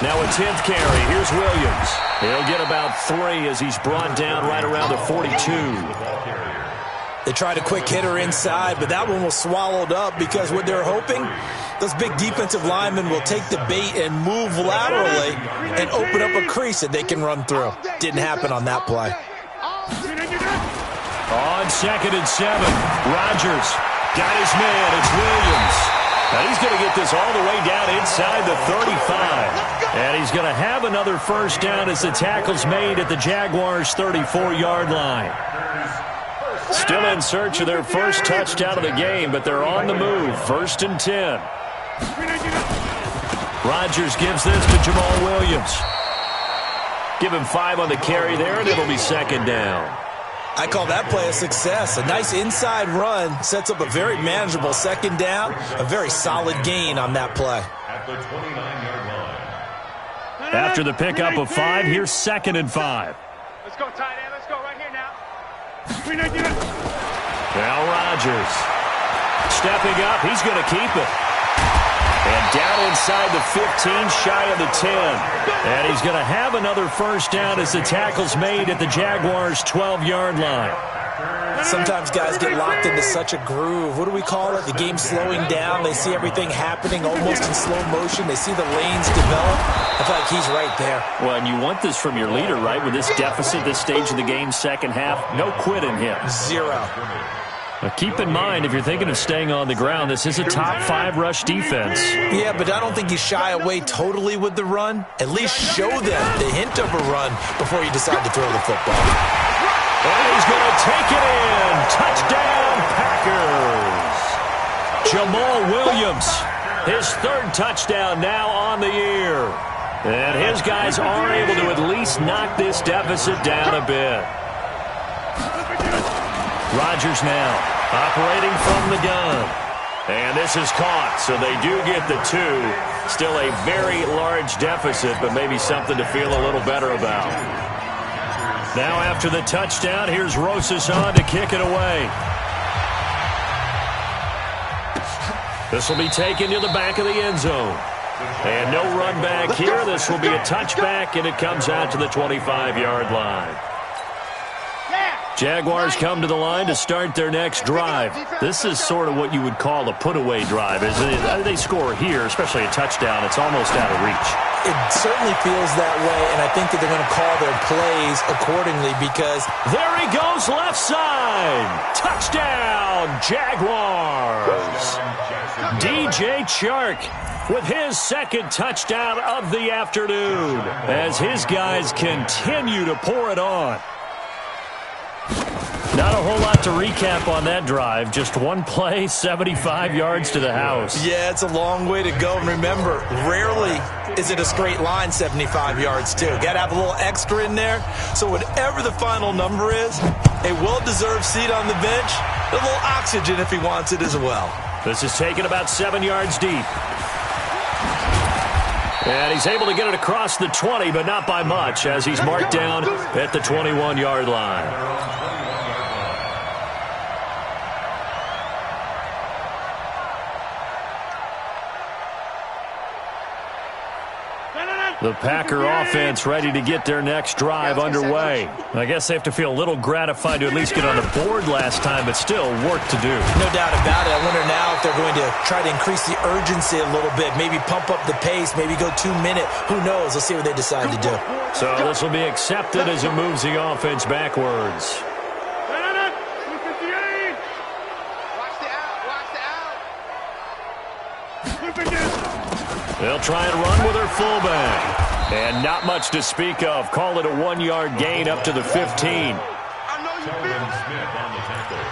Now a 10th carry. Here's Williams. He'll get about 3 as he's brought down right around the 42. They tried a quick hitter inside, but that one was swallowed up because what they're hoping, those big defensive linemen will take the bait and move laterally and open up a crease that they can run through. Didn't happen on that play. On 2nd and 7, Rodgers got his man. It's Williams. Now he's going to get this all the way down inside the 35. And he's going to have another first down as the tackle's made at the Jaguars' 34-yard line. Still in search of their first touchdown of the game, but they're on the move. 1st and 10. Rodgers gives this to Jamal Williams. Give him 5 on the carry there, and it'll be 2nd down. I call that play a success. A nice inside run sets up a very manageable 2nd down. A very solid gain on that play. At the 29-yard line. After the pickup of 5, here's 2nd and 5. Let's go, tight end. Let's go right here now. Now Rodgers stepping up. He's going to keep it. And down inside the 15, shy of the 10. And he's going to have another first down as the tackle's made at the Jaguars' 12-yard line. Sometimes guys get locked into such a groove. What do we call it? The game's slowing down. They see everything happening almost in slow motion. They see the lanes develop. I feel like he's right there. Well, and you want this from your leader, right? With this deficit, this stage of the game, second half, no quit in him. 0. Now keep in mind, if you're thinking of staying on the ground, this is a top 5 rush defense. Yeah, but I don't think you shy away totally with the run. At least show them the hint of a run before you decide to throw the football. And he's going to take it in. Touchdown, Packers. Jamal Williams, his 3rd touchdown now on the year. And his guys are able to at least knock this deficit down a bit. Rodgers now operating from the gun. And this is caught, so they do get the 2. Still a very large deficit, but maybe something to feel a little better about. Now after the touchdown, here's Rosas on to kick it away. This will be taken to the back of the end zone. And no run back here. This will be a touchback, and it comes out to the 25-yard line. Jaguars come to the line to start their next drive. This is sort of what you would call a put-away drive, isn't it? They score here, especially a touchdown. It's almost out of reach. It certainly feels that way, and I think that they're going to call their plays accordingly because... There he goes, left side. Touchdown, Jaguars. DJ Chark with his 2nd touchdown of the afternoon as his guys continue to pour it on. Not a whole lot to recap on that drive. Just one play, 75 yards to the house. Yeah, it's a long way to go. And remember, rarely is it a straight line 75 yards, too. Got to have a little extra in there. So whatever the final number is, a well-deserved seat on the bench, a little oxygen if he wants it as well. This is taken about 7 yards deep. And he's able to get it across the 20, but not by much, as he's marked down at the 21-yard line. The Packer offense ready to get their next drive underway. I guess they have to feel a little gratified to at least get on the board last time, but still work to do. No doubt about it. I wonder now if they're going to try to increase the urgency a little bit, maybe pump up the pace, maybe go 2-minute. Who knows? Let's see what they decide to do. So this will be accepted as it moves the offense backwards. They'll try and run with their fullback. And not much to speak of. Call it a 1-yard gain up to the 15. Sheldon Smith on the tackle.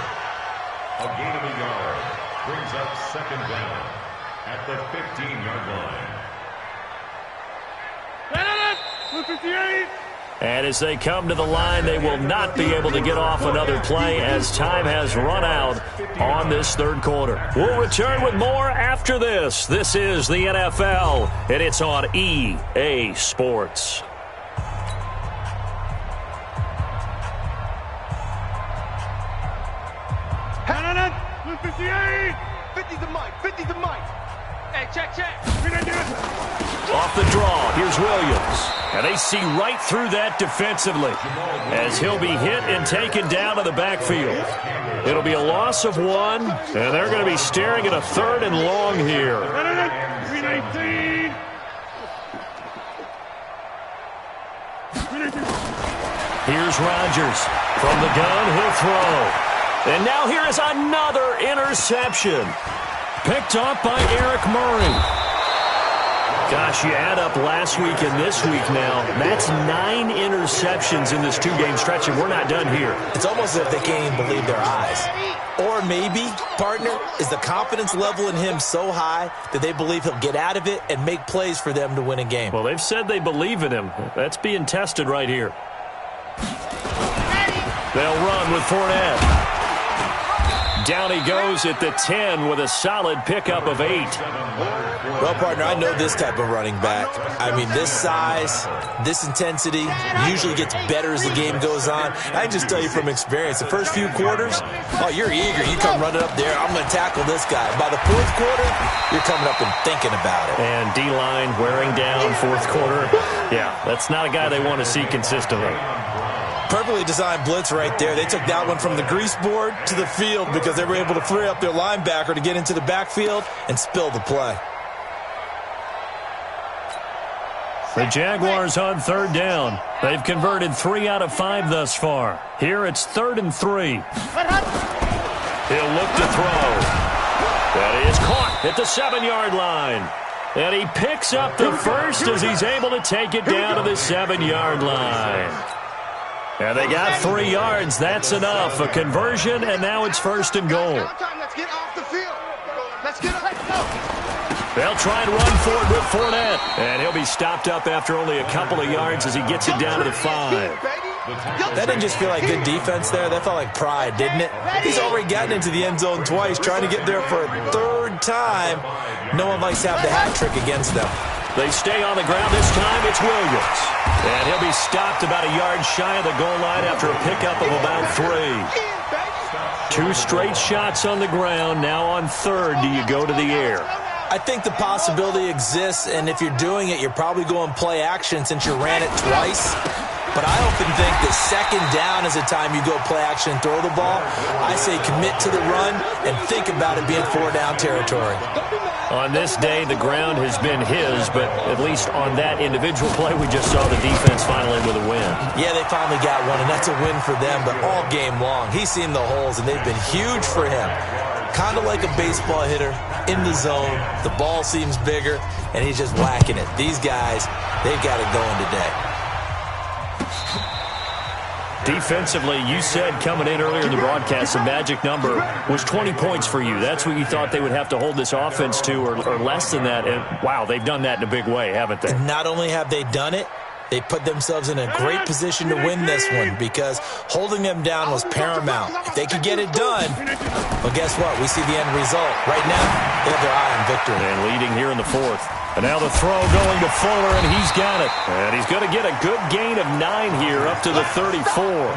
A gain of a yard brings up second down at the 15-yard line. And as they come to the line, they will not be able to get off another play as time has run out on this third quarter. We'll return with more after this. This is the NFL, and it's on EA Sports. Hey, 58! 50 to Mike, 50 to Mike. Hey, check. Off the draw, here's Williams. And they see right through that defensively as he'll be hit and taken down to the backfield. It'll be a loss of one, and they're going to be staring at a third and long here. Here's Rodgers. From the gun, he'll throw. And now here is another interception. Picked off by Eric Murray. Gosh, you add up last week and this week now, that's 9 interceptions in this 2-game stretch, and we're not done here. It's almost as if they can't even believe their eyes. Or maybe, partner, is the confidence level in him so high that they believe he'll get out of it and make plays for them to win a game. Well, they've said they believe in him. That's being tested right here. They'll run with Fournette. Down he goes at the 10 with a solid pickup of 8. Well, partner, I know this type of running back. I mean, this size, this intensity usually gets better as the game goes on. I can just tell you from experience, the first few quarters, oh, you're eager. You come running up there, I'm going to tackle this guy. By the fourth quarter, you're coming up and thinking about it. And D-line wearing down fourth quarter. Yeah, that's not a guy they want to see consistently. Perfectly designed blitz right there. They took that one from the grease board to the field because they were able to free up their linebacker to get into the backfield and spill the play. The Jaguars on third down. They've converted 3 out of 5 thus far. Here it's 3rd and 3. He'll look to throw. That is caught at the 7-yard line. And he picks up the first as he's able to take it down to the 7-yard line. And they got 3 yards. That's enough. A conversion, and now it's 1st and goal. Let's get off the field. Let's go. They'll try and run for it with Fournette. And he'll be stopped up after only a couple of yards as he gets it down to the 5. That didn't just feel like good defense there. That felt like pride, didn't it? He's already gotten into the end zone twice, trying to get there for a 3rd time. No one likes to have the hat trick against them. They stay on the ground this time. It's Williams. And he'll be stopped about a yard shy of the goal line after a pickup of about 3. 2 straight shots on the ground. Now on 3rd, do you go to the air? I think the possibility exists, and if you're doing it, you're probably going play action since you ran it twice. But I often think that 2nd down is the time you go play action and throw the ball. I say commit to the run and think about it being 4-down territory. On this day, the ground has been his, but at least on that individual play, we just saw the defense finally with a win. Yeah, they finally got one, and that's a win for them, but all game long, he's seen the holes, and they've been huge for him. Kind of like a baseball hitter in the zone. The ball seems bigger, and he's just whacking it. These guys, they've got it going today. Defensively, you said coming in earlier in the broadcast, the magic number was 20 points for you. That's what you thought they would have to hold this offense to, or less than that. And, wow, they've done that in a big way, haven't they? And not only have they done it, they put themselves in a great position to win this one because holding them down was paramount. If they could get it done, well, guess what? We see the end result. Right now, they have their eye on victory. And leading here in the 4th. And now the throw going to Fuller, and he's got it. And he's going to get a good gain of 9 here up to the 34.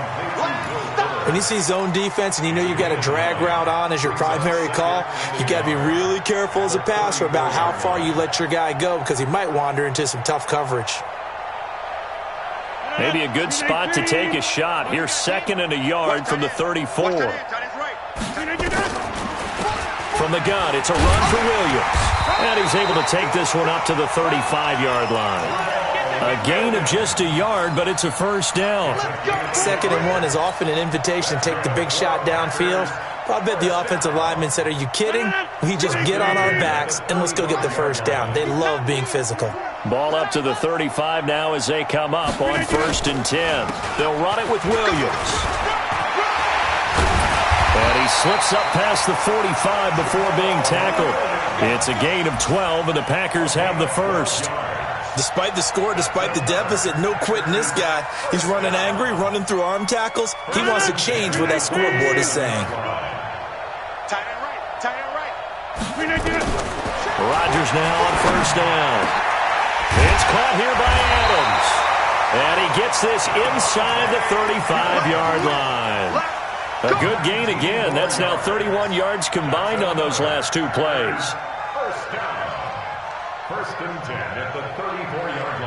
When you see zone defense and you know you've got a drag route on as your primary call, you got to be really careful as a passer about how far you let your guy go because he might wander into some tough coverage. Maybe a good spot to take a shot. Here's 2nd and a yard from the 34. From the gun, it's a run for Williams. And he's able to take this one up to the 35-yard line. A gain of just a yard, but it's a 1st down. 2nd and 1 is often an invitation to take the big shot downfield. I bet the offensive lineman said, are you kidding? We just get on our backs and let's go get the 1st down. They love being physical. Ball up to the 35 now as they come up on 1st and 10. They'll run it with Williams. And he slips up past the 45 before being tackled. It's a gain of 12, and the Packers have the first. Despite the score, despite the deficit, no quitting this guy. He's running angry, running through arm tackles. He wants to change what that scoreboard is saying. Tight end right. Tight end right. Rodgers now on first down. It's caught here by Adams. And he gets this inside the 35-yard line. A good gain again. That's now 31 yards combined on those last two plays. First down. First and 10 at the 34-yard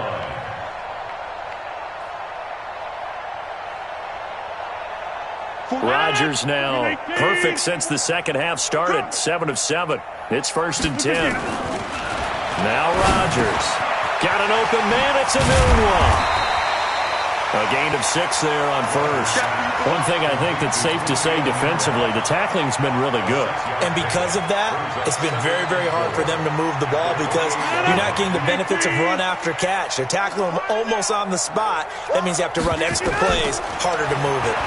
line. Rodgers now perfect since the second half started. 7 of 7. It's first and 10. Now Rodgers. Got an open man. It's a new one. A gain of 6 there on first. One thing I think that's safe to say defensively, the tackling's been really good. And because of that, it's been very, very hard for them to move the ball because you're not getting the benefits of run after catch. They're tackling them almost on the spot. That means you have to run extra plays, harder to move it.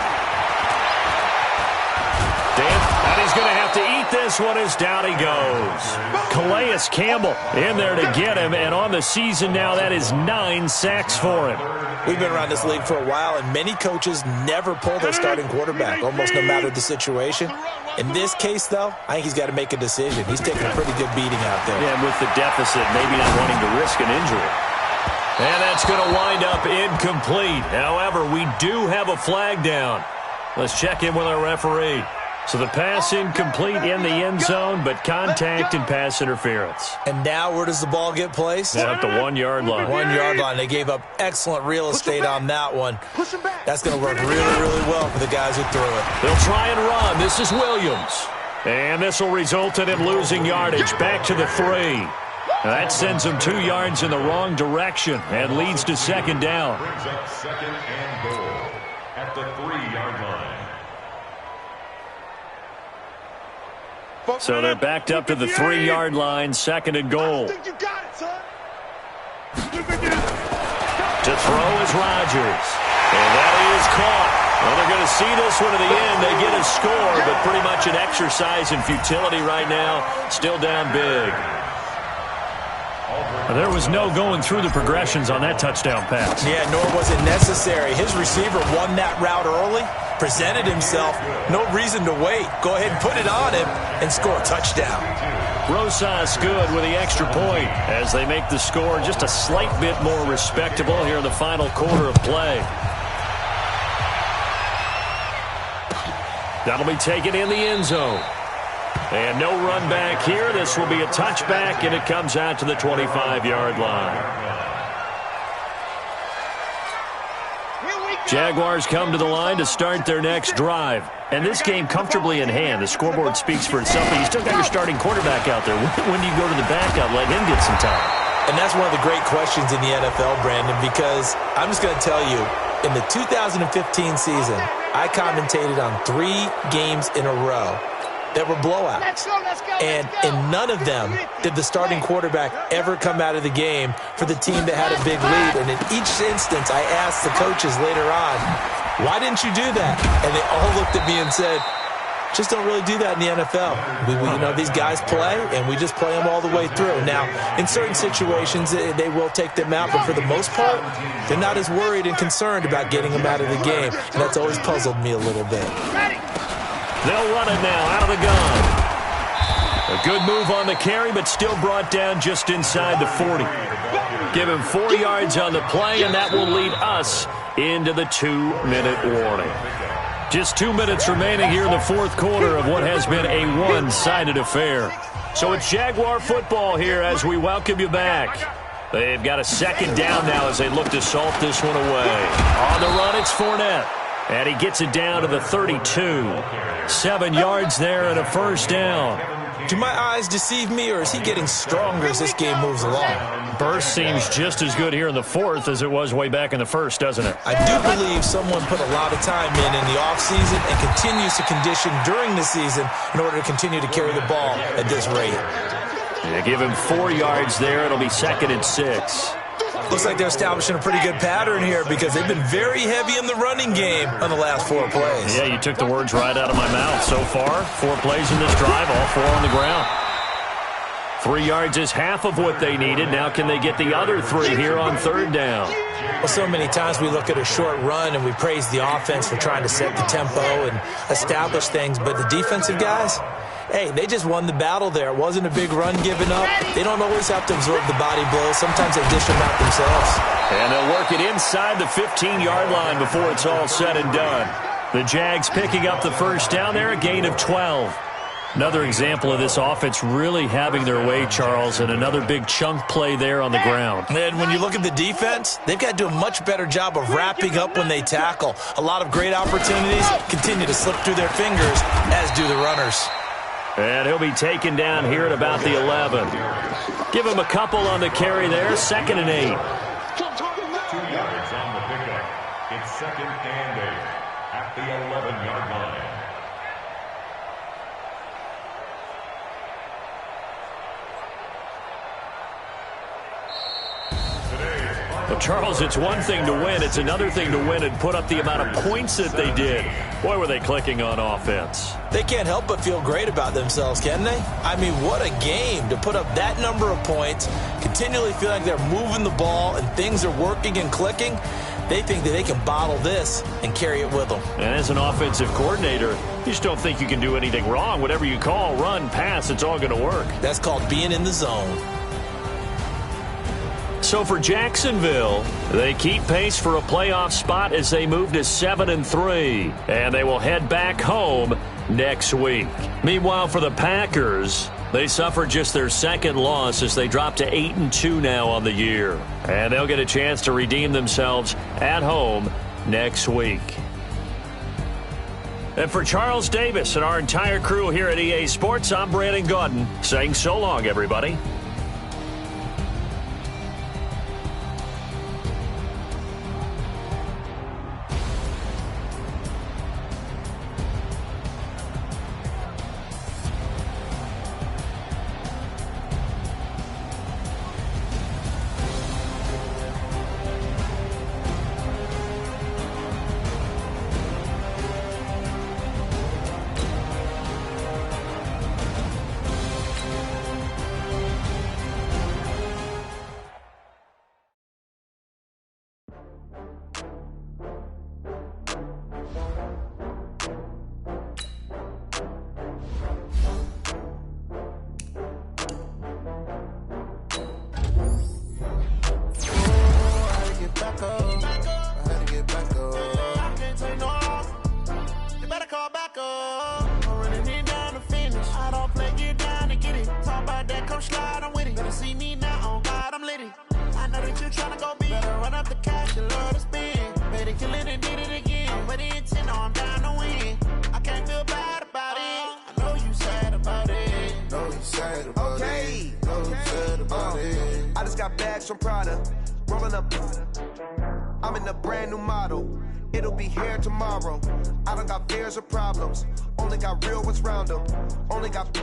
And he's going to have to eat this one as down he goes. Calais Campbell in there to get him, and on the season now, that is 9 sacks for him. We've been around this league for a while, and many coaches never pull their starting quarterback, almost no matter the situation. In this case, though, I think he's got to make a decision. He's taking a pretty good beating out there. Yeah, and with the deficit, maybe not wanting to risk an injury. And that's going to wind up incomplete. However, we do have a flag down. Let's check in with our referee. So the pass incomplete in the end zone, but contact and pass interference. And now where does the ball get placed? At the 1-yard line. 1-yard line. They gave up excellent real estate on that one. That's going to work really, really well for the guys who threw it. They'll try and run. This is Williams. And this will result in him losing yardage back to the 3. That sends him 2 yards in the wrong direction and leads to second down. Brings up second and goal at the 3-yard line. So they're backed up to the 3-yard line, second and goal. I think you got it, son. To throw is Rodgers. And that is caught. Well, they're going to see this one to the end. They get a score, but pretty much an exercise in futility right now. Still down big. There was no going through the progressions on that touchdown pass. Yeah, nor was it necessary. His receiver won that route early, presented himself. No reason to wait. Go ahead and put it on him and score a touchdown. Rosas good with the extra point as they make the score just a slight bit more respectable here in the final quarter of play. That'll be taken in the end zone. And no run back here. This will be a touchback, and it comes out to the 25-yard line. Jaguars come to the line to start their next drive. And this game comfortably in hand. The scoreboard speaks for itself, but you still got your starting quarterback out there. When do you go to the backup, let him get some time? And that's one of the great questions in the NFL, Brandon, because I'm just going to tell you, in the 2015 season, I commentated on 3 games in a row that were blowouts. And in none of them did the starting quarterback ever come out of the game for the team that had a big lead. And in each instance, I asked the coaches later on, why didn't you do that? And they all looked at me and said, just don't really do that in the NFL. You know, these guys play, and we just play them all the way through. Now, in certain situations, they will take them out, but for the most part, they're not as worried and concerned about getting them out of the game. And that's always puzzled me a little bit. They'll run it now out of the gun. A good move on the carry, but still brought down just inside the 40. Give him 4 yards on the play, and that will lead us into the 2-minute warning. Just 2 minutes remaining here in the fourth quarter of what has been a one-sided affair. So it's Jaguar football here as we welcome you back. They've got a second down now as they look to salt this one away. On the run, it's Fournette. And he gets it down to the 32. 7 yards there and a first down. Do my eyes deceive me, or is he getting stronger as this game moves along? Burst seems just as good here in the fourth as it was way back in the first, doesn't it? I do believe someone put a lot of time in the offseason and continues to condition during the season in order to continue to carry the ball at this rate. They give him 4 yards there. It'll be second and 6. Looks like they're establishing a pretty good pattern here because they've been very heavy in the running game on the last 4 plays. Yeah, you took the words right out of my mouth. So far, 4 plays in this drive, all 4 on the ground. 3 yards is half of what they needed. Now can they get the other 3 here on 3rd down? Well, so many times we look at a short run and we praise the offense for trying to set the tempo and establish things, but the defensive guys, hey, they just won the battle there. It wasn't a big run given up. They don't always have to absorb the body blows. Sometimes they dish them out themselves. And they'll work it inside the 15-yard line before it's all said and done. The Jags picking up the first down there, a gain of 12. Another example of this offense really having their way, Charles, and another big chunk play there on the ground. And when you look at the defense, they've got to do a much better job of wrapping up when they tackle. A lot of great opportunities continue to slip through their fingers, as do the runners. And he'll be taken down here at about the 11. Give him a couple on the carry there, 2nd and 8. 2 yards on the pickup. It's 2nd and 8 at the 11-yard line. Well, Charles, it's one thing to win. It's another thing to win and put up the amount of points that they did. Boy, were they clicking on offense. They can't help but feel great about themselves, can they? I mean, what a game to put up that number of points, continually feel like they're moving the ball and things are working and clicking. They think that they can bottle this and carry it with them. And as an offensive coordinator, you just don't think you can do anything wrong. Whatever you call, run, pass, it's all going to work. That's called being in the zone. So for Jacksonville, they keep pace for a playoff spot as they move to 7-3, and they will head back home next week. Meanwhile, for the Packers, they suffered just their 2nd loss as they drop to 8-2 now on the year, and they'll get a chance to redeem themselves at home next week. And for Charles Davis and our entire crew here at EA Sports, I'm Brandon Gaudin saying so long, everybody. From Prada, rolling up. I'm in a brand new model. It'll be here tomorrow. I don't got fears or problems. Only got real ones round them. Only got.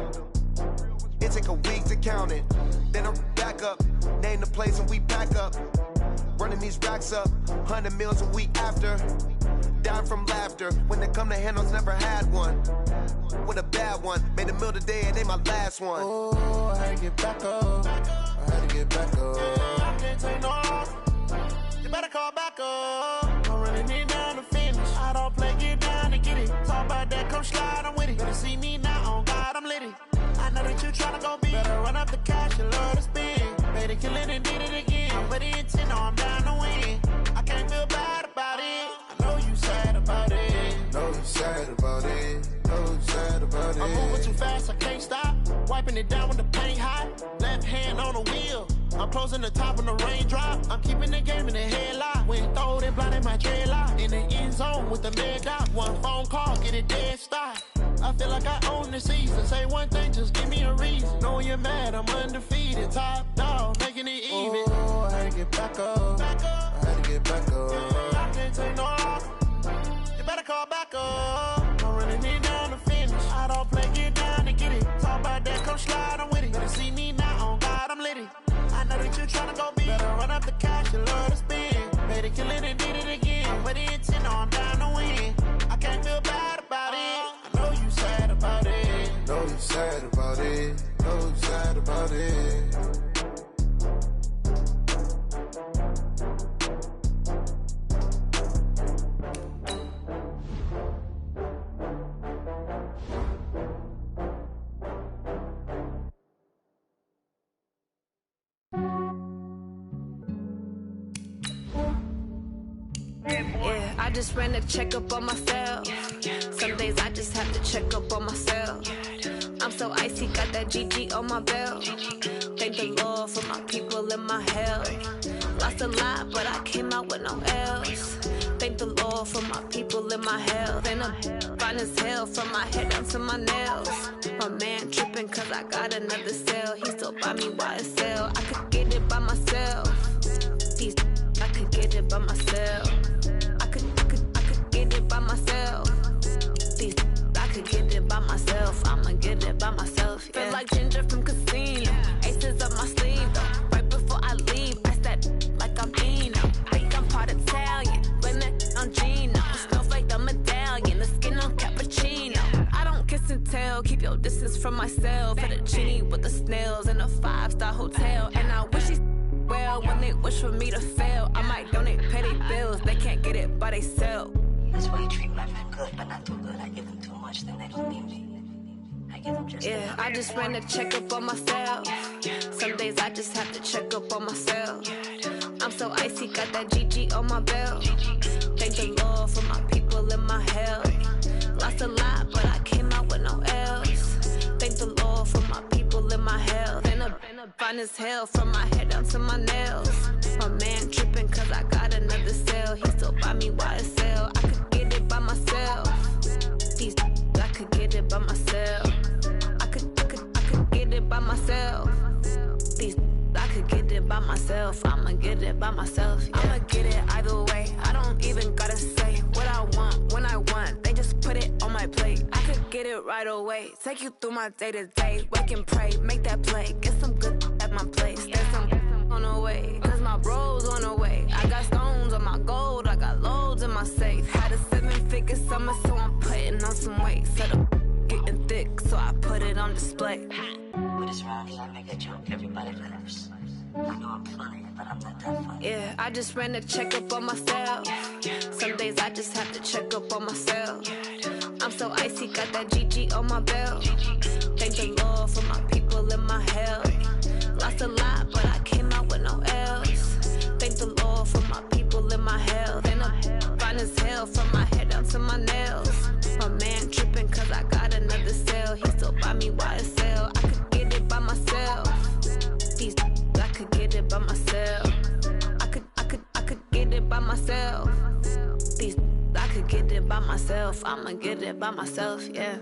It take a week to count it. Then I'm back up. Name the place and we pack up. Running these racks up. 100 meals a week after. Dying from laughter. When it come to handles, never had one. With a bad one. Made a meal today and they my last one. Oh, I had to get back up. I had to get back up. I can't take no loss. You better call back up. I'm running it down to finish. I don't play, get down and get it. Talk about that, come slide, I'm with it. Better see me now, on God, I'm litty. I know that you tryna go big. Better run up the cash, you love to spend. Better kill it and did it again. But the intent, no, I'm down to win. I can't feel bad about it. I know you sad about it. Know you sad about it. Know you sad about it. I'm moving too fast, I can't stop. Wiping it down with the paint hot. Left hand on the wheel. I'm closing the top on the raindrop. I'm keeping the game in the headlock. When throwed and blinded my dreadlock. In the end zone with the red dot. One phone call, get it dead stop. I feel like I own the season. Say one thing, just give me a reason. Knowing you're mad, I'm undefeated. Top dog, making it even. Oh, I had to get back up. I had to get back up. I can't take no loss. You better call back up. I'm running it down to finish. I don't play, get down and get it. Talk about that, come slide, I'm with it. Better see me now, on God, I'm litty. I know that you tryna go big. Better run up the cash, you killing and did it again. But the intent, no, I'm down to win. I can't feel bad about it. I know you sad about it. Know you sad about it. Know you sad about it. Yeah, I just ran a checkup on myself. Some days I just have to check up on myself. I'm so icy, got that GG on my belt. Thank the Lord for my people in my health. Lost a lot, but I came out with no L's. Thank the Lord for my people in my health. And I'm fine as hell from my head down to my nails. My man tripping cause I got another cell. He still buy me YSL. I could get it by myself. These I could get it by myself. I could get it by myself. These I could get it by myself. I'ma get it by myself. Yeah. Feel like Ginger from Casino. Aces up my sleeve though. Right before I leave, I that like I'm Dino. Think I'm part Italian, blame that on Gino. Snowflake the medallion, the skin on cappuccino. I don't kiss and tell, keep your distance from myself. Fettuccine with the snails in a 5-star hotel. And I wish these well when they wish for me to fail. I might donate petty bills, they can't get it by themselves. That's why you treat my friend good, but not too good. I give them too much, then they don't need me. I give them just yeah, I just ran a checkup on myself. Some days I just have to check up on myself. I'm so icy, got that GG on my belt. Thank the Lord for my people in my health. Lost a lot, but I came out with no L's. Thank the Lord for my people in my health. And I'm fine as hell from my head down to my nails. My man tripping cause I got another cell. He still buy me YSL. I could get it by myself. These I could get it by myself. I could get it by myself. These I could get it by myself. I'ma get it by myself. Yeah. I'ma get it either way. I don't even gotta say what I want when I want. They just put it on my plate. I could get it right away. Take you through my day to day. Wake and pray, make that play. Get some good at my place. There's some on the way. Cause my bro's on the way. I got stones on my gold. I got loads in my safe. Had a 7-figure summer, so I'm putting on some weight. Set up getting thick, so I put it on display. What is wrong here? I make a joke, everybody laughs. I know I'm funny, but I'm not that funny. Yeah, I just ran a checkup on myself. Some days I just have to check up on myself. I'm so icy, got that GG on my belt. Thank the Lord for my people in my health. Lost a lot, but I came out with no L's. Thank the Lord for my people in my health. And I'm fine as hell from my head down to my nails. My man tripping cause I got another cell. He still buy me YSL. I could get it by myself. These I could get it by myself. I could get it by myself. These I could get it by myself. I'ma get it by myself, yeah.